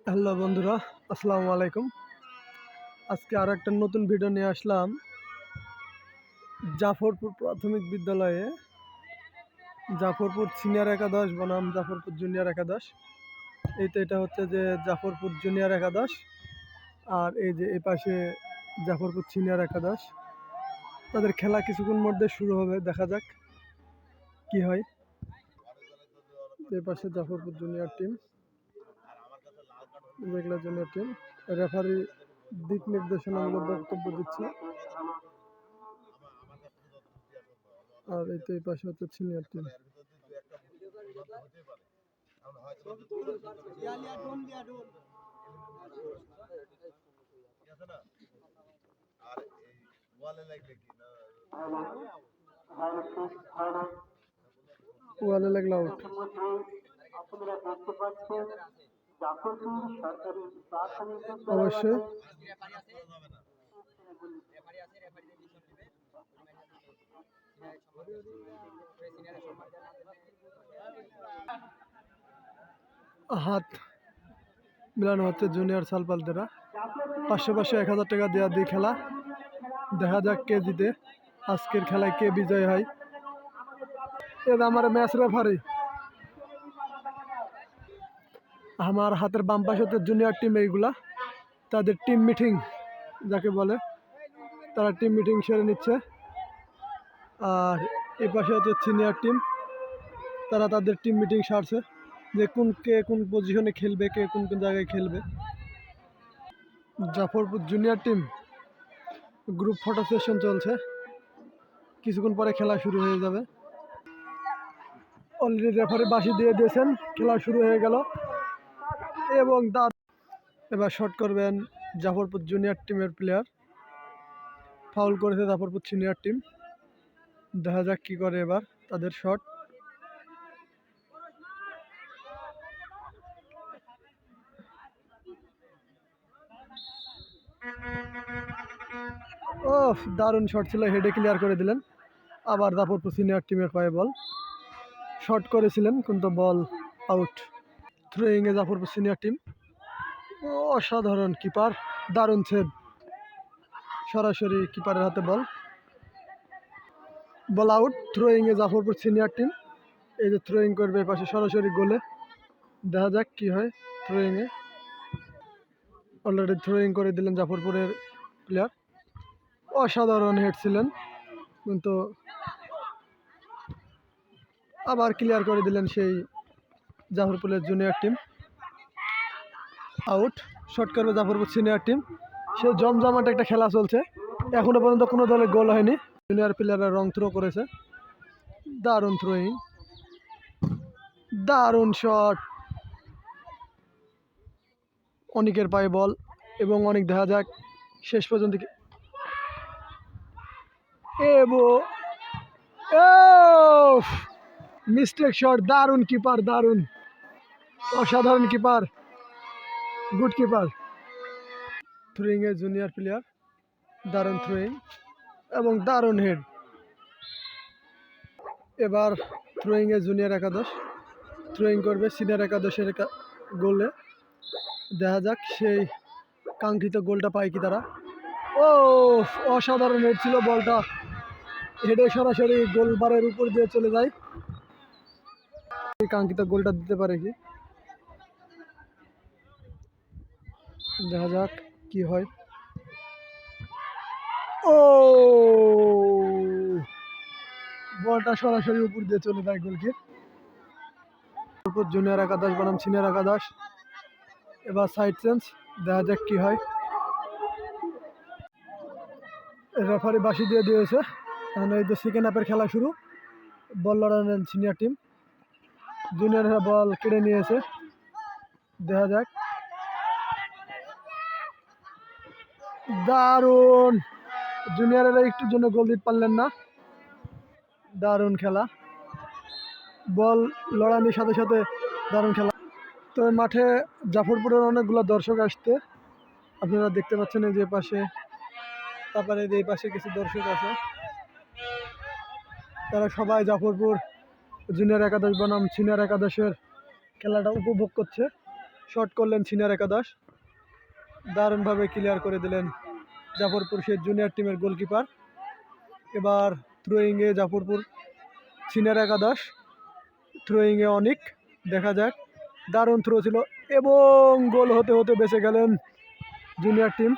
Hello বন্ধুরা, আসসালামু আলাইকুম। আজকে আর একটা নতুন ভিডিও নিয়ে আসলাম। জাফরপুর প্রাথমিক বিদ্যালয়ে জাফরপুর সিনিয়র একাদশ বনাম জাফরপুর জুনিয়র একাদশ। এটা হচ্ছে যে জাফরপুর জুনিয়র একাদশ, আর এই যে এই পাশে জাফরপুর সিনিয়র একাদশ। তাদের খেলা কিছুক্ষণ মধ্যে শুরু হবে, দেখা যাক কি হয়। এই পাশে Jafarpur junior team, regular junior team. Referee দিক নির্দেশনামূলক বক্তব্য দিচ্ছে, আর এই পাশে হচ্ছে সিনিয়র টিম। ওয়ালে লাগলো আউট। আপনারা দেখতে পাচ্ছেন জাফরপুর সরকারি প্রাথমিক অবশ্যই হাত মিলানো হচ্ছে জুনিয়র সালপাল দ্বারা। 500 1000 টাকা দেওয়া দিয়ে খেলা, দেখা যাক কে জিতে, আজকের খেলায় কে বিজয় হয়। এটা আমার ম্যাচ রেফারি। আমার হাতের বাম পাশে হচ্ছে জুনিয়র টিম, এইগুলা তাদের টিম মিটিং যাকে বলে, তারা টিম মিটিং সেরে নিচ্ছে। আর এই পাশে হচ্ছে সিনিয়র টিম, তারা তাদের টিম মিটিং সারছে যে কে কোন পজিশনে খেলবে, কে কোন কোন জায়গায় খেলবে। Jafarpur junior team group photo session চলছে, কিছুক্ষণ পরে খেলা শুরু হয়ে যাবে। অলরেডি রেফারি বাঁশি দিয়ে দিয়েছেন, খেলা শুরু হয়ে গেল। এবং তার এবার শট করবেন জাফরপুর জুনিয়র টিমের প্লেয়ার, ফাউল করেছে জাফরপুর সিনিয়র টিম। দেখা যাক কি করে এবার তাদের শট। ও দারুণ শট ছিল, হেডে ক্লিয়ার করে দিলেন। আবার জাফরপুর সিনিয়র টিমের পায়ে বল, শট করেছিলেন কিন্তু বল আউট। থ্রোয়িংয়ে জাফরপুর সিনিয়র টিম। অসাধারণ কিপার, দারুণ সেভ, সরাসরি কিপারের হাতে বল, বল আউট। থ্রোয়িংয়ে জাফরপুর সিনিয়র টিম, এই যে থ্রোয়িং করবে পাশে সরাসরি গোলে, দেখা যাক কি হয়। থ্রোয়িংয়ে অলরেডি থ্রোয়িং করে দিলেন জাফরপুরের প্লেয়ার। অসাধারণ হেড ছিলেন, কিন্তু আবার ক্লিয়ার করে দিলেন সেই জাফরপুরের জুনিয়র টিম। আউট। শট করবে জাফরপুর সিনিয়র টিম। সে জমজমাট একটা খেলা চলছে, এখনো পর্যন্ত কোনো দলে গোল হয়নি। জুনিয়র প্লেয়াররা রং থ্রো করেছে, দারুণ থ্রোয়িং, দারুণ শট। অনেকের পায়ে বল এবং অনেক, দেখা যাক শেষ পর্যন্ত কি। মিস্টেক শট, দারুণ কিপার, দারুণ, অসাধারণ কিপার, গুড কিপার। থ্রোয়িং এ জুনিয়র প্লেয়ার, দারুণ থ্রোয়িং এবং দারুণ হেড। এবার থ্রোয়িং এ জুনিয়র একাদশ থ্রোয়িং করবে সিনিয়র একাদশের গোলে, দেখা যাক সেই কাঙ্ক্ষিত গোলটা পায় কি তারা। ও অসাধারণ হেড ছিল, বলটা হেডে সরাসরি গোলবারের উপর দিয়ে চলে যায়। কাঙ্ক্ষিত গোলটা দিতে পারে কি, দেখা যাক কি হয়। ও বলটা সরাসরি উপর দিয়ে চলে যায় গোলকে। জুনিয়র একাদশ বনাম সিনিয়র একাদশ, এবার সাইড চেঞ্জ, দেখা যাক কি হয়। রেফারি বাঁশি দিয়ে দিয়েছে, তাহলে এই যে সেকেন্ড হাফের খেলা শুরু। বল লড়ালেন সিনিয়র টিম, জুনিয়ররা বল কেড়ে নিয়েছে, দেখা যাক। দারুণ, জুনিয়রেরা একটুর জন্য গোল দিতে পারলেন না। দারুণ খেলা, বল লড়ানির সাথে সাথে দারুণ খেলা। তো মাঠে জাফরপুরের অনেকগুলো দর্শক আসতে আপনারা দেখতে পাচ্ছেন, এই যে পাশে, তারপরে এই পাশে কিছু দর্শক আছে, তারা সবাই জাফরপুর জুনিয়র একাদশ বনাম সিনিয়র একাদশের খেলাটা উপভোগ করছে। শট করলেন সিনিয়র একাদশ, দারুণভাবে ক্লিয়ার করে দিলেন জাফরপুর সেই জুনিয়র টিমের গোলকিপার। এবার থ্রোয়িংয়ে জাফরপুর সিনিয়র একাদশ, থ্রোয়িংয়ে অনিক, দেখা যাক। দারুণ থ্রো ছিল এবং গোল হতে হতে বেঁচে গেলেন জুনিয়র টিম।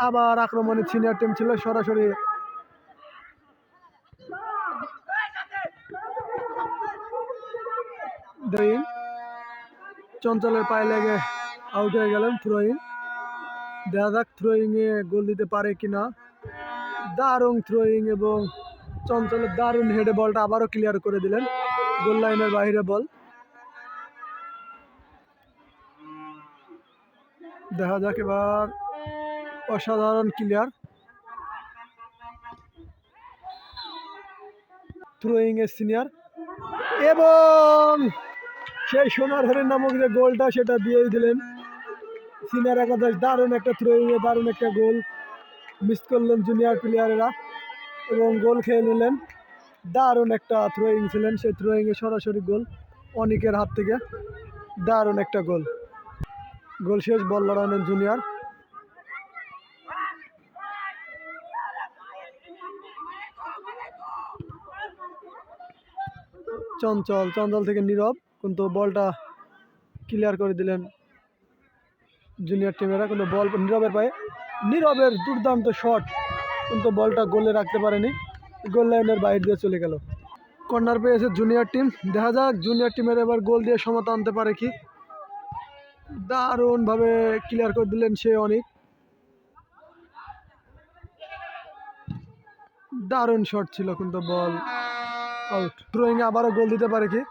আবার আক্রমণে সিনিয়র টিম ছিল, সরাসরি চঞ্চলের পায়ে লেগে আউট হয়ে গেলেন থ্রোয়িং। দেখা যাক থ্রোয়িংয়ে গোল দিতে পারে কিনা। দারুণ থ্রোয়িং এবং চঞ্চলের দারুণ হেডে বলটা আবারও ক্লিয়ার করে দিলেন, গোল লাইনের বাইরে বল। দেখা যাক এবার, অসাধারণ ক্লিয়ার। থ্রোয়িং এর সিনিয়র এবং সেই সোনার হরিণ নামক যে গোলটা সেটা দিয়েই দিলেন সিনিয়র একাদশ। দারুণ একটা থ্রোয়িং এ দারুণ একটা গোল মিস করলেন জুনিয়র প্লেয়ারেরা এবং গোল খেয়ে নিলেন। দারুণ একটা থ্রোয়িং ছিলেন, সেই থ্রোয়িং এ সরাসরি গোল অনিকের হাত থেকে। দারুণ একটা গোল, গোল শেষ, বল লড়ালেন জুনিয়র। চঞ্চল থেকে নীরব, কিন্তু বলটা ক্লিয়ার করে দিলেন জুনিয়র টিমেরা, কিন্তু বল নীরবের পায়ে, নীরবের দুর্দান্ত শট, কিন্তু বলটা গোলে রাখতে পারেনি, গোল লাইনের বাইরে দিয়ে চলে গেল। কর্নার পেয়েছে জুনিয়র টিম, দেখা যাক জুনিয়র টিমের এবার গোল দিয়ে সমতা আনতে পারে কি। দারুণভাবে ক্লিয়ার করে দিলেন সে অনেক, দারুণ শট ছিল, কিন্তু বল আউট। থ্রোয়িং আবারও গোল দিতে পারে কি,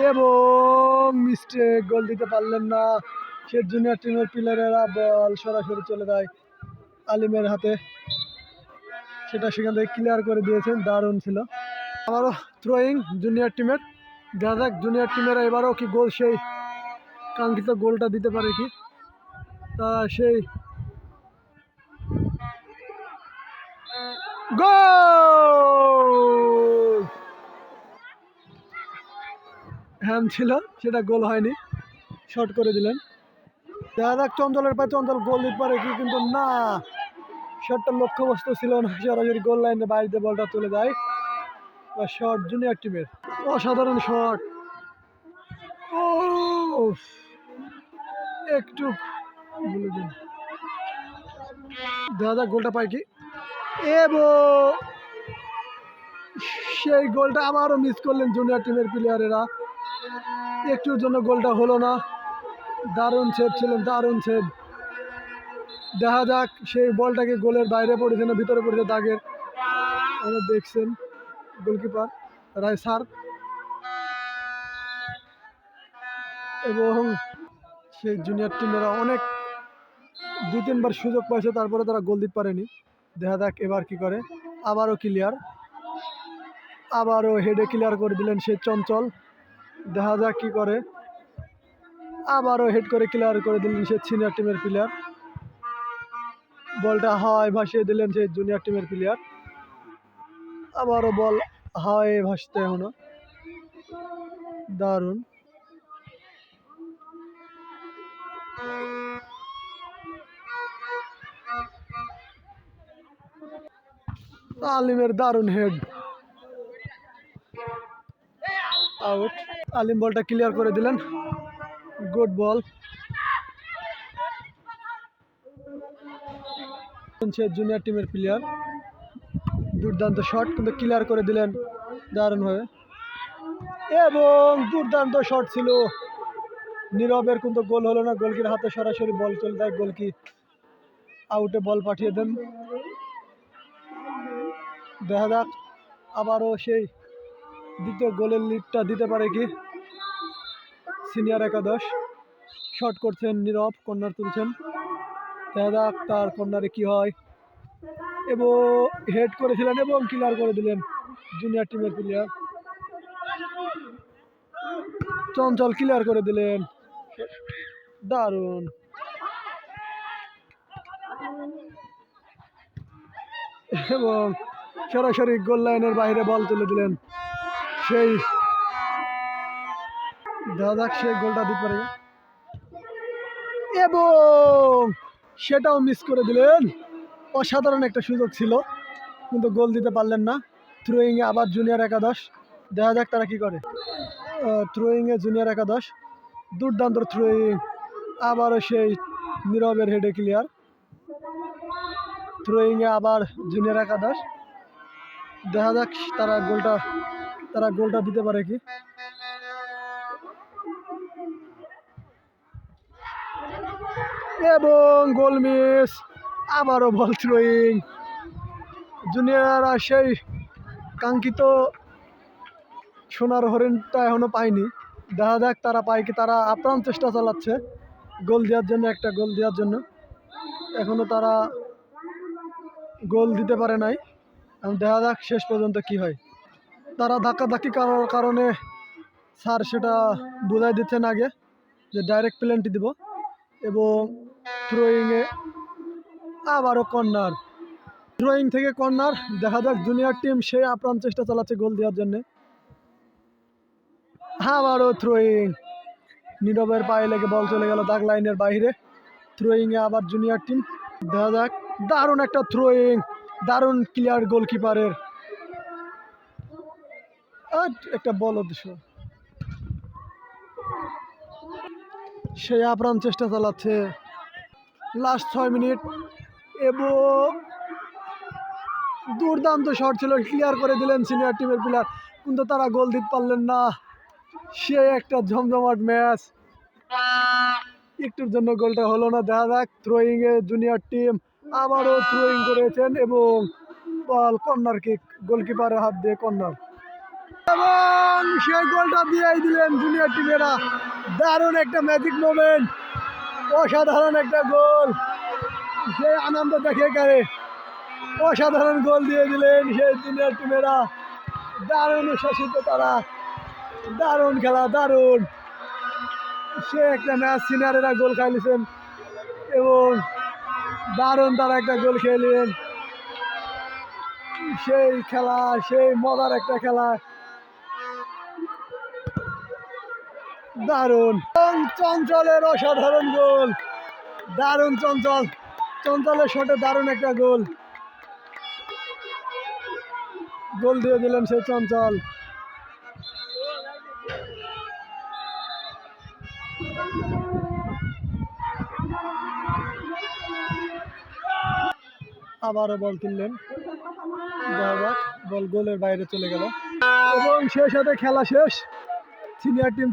এবং মিস্টেক, গোল দিতে পারলেন না সে জুনিয়র টিমের প্লেয়ারেরা। বল সরাসরি চলে যায় আলিমের হাতে, সেটা সেখান থেকে ক্লিয়ার করে দিয়েছেন, দারুণ ছিল। আবারও থ্রোয়িং জুনিয়র টিমের, দেখা যাক জুনিয়র টিমেরা এবারও কি গোল, সেই কাঙ্ক্ষিত গোলটা দিতে পারে কি। তা সেই গোল, হ্যান্ড ছিল, সেটা গোল হয়নি, শর্ট করে দিলেন। দেখা যাক চঞ্চলের পায়ে চঞ্চল গোল দিতে পারে কি, কিন্তু না, শটটা লক্ষ্যবস্তু ছিল না, সরাসরি গোল লাইনে বাইরে বলটা চলে যায়। শট জুনিয়র টিমের, অসাধারণ শট। ও একটু বলে দিন, দেখা যাক গোলটা পায় কি, এবং সেই গোলটা আবারও মিস করলেন জুনিয়র টিমের প্লেয়ারেরা, একটুর জন্য গোলটা হলো না। দারুণ সেভ ছিলেন, দারুণ সেভ। দেখা যাক সেই বলটাকে গোলের বাইরে পড়েছে না ভিতরে পড়েছে দাগের, আপনারা দেখছেন গোলকিপার রায় স্যার, এবং সেই জুনিয়র টিমেরা অনেক 2-3বার সুযোগ পাইছে, তারপরে তারা গোল দিতে পারেনি। দেখা যাক এবার কি করে। আবারও ক্লিয়ার, আবারও হেডে ক্লিয়ার করে দিলেন সে চঞ্চল, দেখা যাক কি করে। আবারও হেড করে ক্লিয়ার করে দিলেন সে সিনিয়র টিমের প্লেয়ার, বলটা হাওয়ায় ভাসিয়ে দিলেন সেই জুনিয়র টিমের প্লেয়ার। আবারও বল হাওয়ায় ভাসতে এখনো, দারুণ। আলিমের দারুণ হেড, আউট। আলিম বলটা ক্লিয়ার করে দিলেন, গুড বল। সে জুনিয়র টিমের প্লেয়ার, দুর্দান্ত শট, কিন্তু ক্লিয়ার করে দিলেন দারুণভাবে, এবং দুর্দান্ত শট ছিল নীরবের, কিন্তু গোল হলো না। গোলকির হাতে সরাসরি বল চলে যায়, গোলকি আউটে বল পাঠিয়ে দেন। দেখা যাক আবারও সেই দ্বিতীয় গোলের লিডটা দিতে পারে কি সিনিয়র একাদশ। শট করছেন নীরব, কর্নার তুলছেন, দেখা যাক তার কর্নারে কি হয়, এবং হেড করেছিলেন এবং ক্লিয়ার করে দিলেন জুনিয়র টিমের প্লেয়ার। চঞ্চল ক্লিয়ার করে দিলেন, দারুণ। এবং সরাসরি গোল লাইনের বাইরে বল তুলে দিলেন সেই, দেখা যাক সেই গোলটা দিতে পারে। এবং সেটাও মিস করে দিলেন। অসাধারণ একটা সুযোগ ছিল, কিন্তু গোল দিতে পারলেন না। থ্রোয়িংয়ে আবার জুনিয়র একাদশ, দেখা যাক তারা কি করে। থ্রোয়িংয়ে জুনিয়র একাদশ, দুর্দান্ত থ্রোয়িং, আবারও সেই নীরবের হেডে ক্লিয়ার। থ্রোয়িংয়ে আবার জুনিয়র একাদশ, দেখা যাক তারা গোলটা দিতে পারে কি। এবং গোল মিস, আবারও বল থ্রোয়িং। জুনিয়ররা সেই কাঙ্ক্ষিত সোনার হরিণটা এখনো পায়নি, দেখা যাক তারা পায় কি। তারা আপ্রাণ চেষ্টা চালাচ্ছে গোল দেওয়ার জন্য, একটা গোল দেওয়ার জন্য। এখনো তারা গোল দিতে পারে নাই, এখন দেখা যাক শেষ পর্যন্ত কি হয়। তারা ধাক্কাধাক্কি করার কারণে স্যার সেটা বোঝাই দিচ্ছেন আগে যে ডাইরেক্ট পেনাল্টি দিব। এবং থ্রোয়িংয়ে আবারও কর্নার, থ্রোয়িং থেকে কর্নার। দেখা যাক জুনিয়র টিম সেই আপ্রাণ চেষ্টা চালাচ্ছে গোল দেওয়ার জন্য। আবারও থ্রোয়িং, নীরবের পায়ে লেগে বল চলে গেল দাগ লাইনের বাইরে। থ্রোয়িংয়ে আবার জুনিয়র টিম, দেখা যাক। দারুণ একটা থ্রোয়িং, দারুণ ক্লিয়ার গোলকিপারের। একটা বল উদ্দেশ্য, সেই আপ্রাণ চেষ্টা চালাচ্ছে। লাস্ট 6 মিনিট, এবং দুর্দান্ত শট ছিল, ক্লিয়ার করে দিলেন সিনিয়র টিমের প্লেয়ার, কিন্তু তারা গোল দিতে পারলেন না। সে একটা জমজমাট ম্যাচ, একটুর জন্য গোলটা হলো না। দেখা যাক থ্রোয়িংয়ে জুনিয়র টিম আবারও থ্রোয়িং করেছেন, এবং বল কর্নার কিক, গোলকিপারের হাত দিয়ে কর্নার, এবং সেই গোলটা দিয়েই দিলেন জুনিয়র টিমেরা। দারুণ একটা ম্যাজিক মোমেন্ট, অসাধারণ একটা গোল, সেই আনন্দ দেখে কারে অসাধারণ গোল দিয়ে দিলেন সেই জুনিয়র টিমেরা। দারুণ উচ্ছ্বাসিত তারা, দারুণ খেলা, দারুণ। সে একটা ম্যাচ সিনিয়রেরা গোল খাইলেছেন, এবং দারুণ তারা একটা গোল খেলেন। সেই খেলা, সেই মজার একটা খেলা, দারুণ। চঞ্চলের অসাধারণ গোল, দারুণ চঞ্চলের শটে দারুণ একটা গোল দিয়ে দিলেন সেই চঞ্চল। আবারও বল তুললেন, বল গোলের বাইরে চলে গেল, এবং সেই সাথে খেলা শেষ। সিনিয়র টিম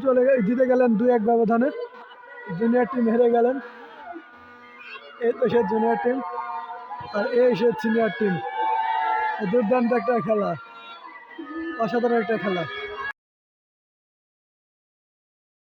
জিতে গেলেন 2-1 ব্যবধানে, জুনিয়র টিম হেরে গেলেন। এই তো সে জুনিয়র টিম, আর এই সে সিনিয়র টিম। দুর্দান্ত একটা খেলা, অসাধারণ একটা খেলা।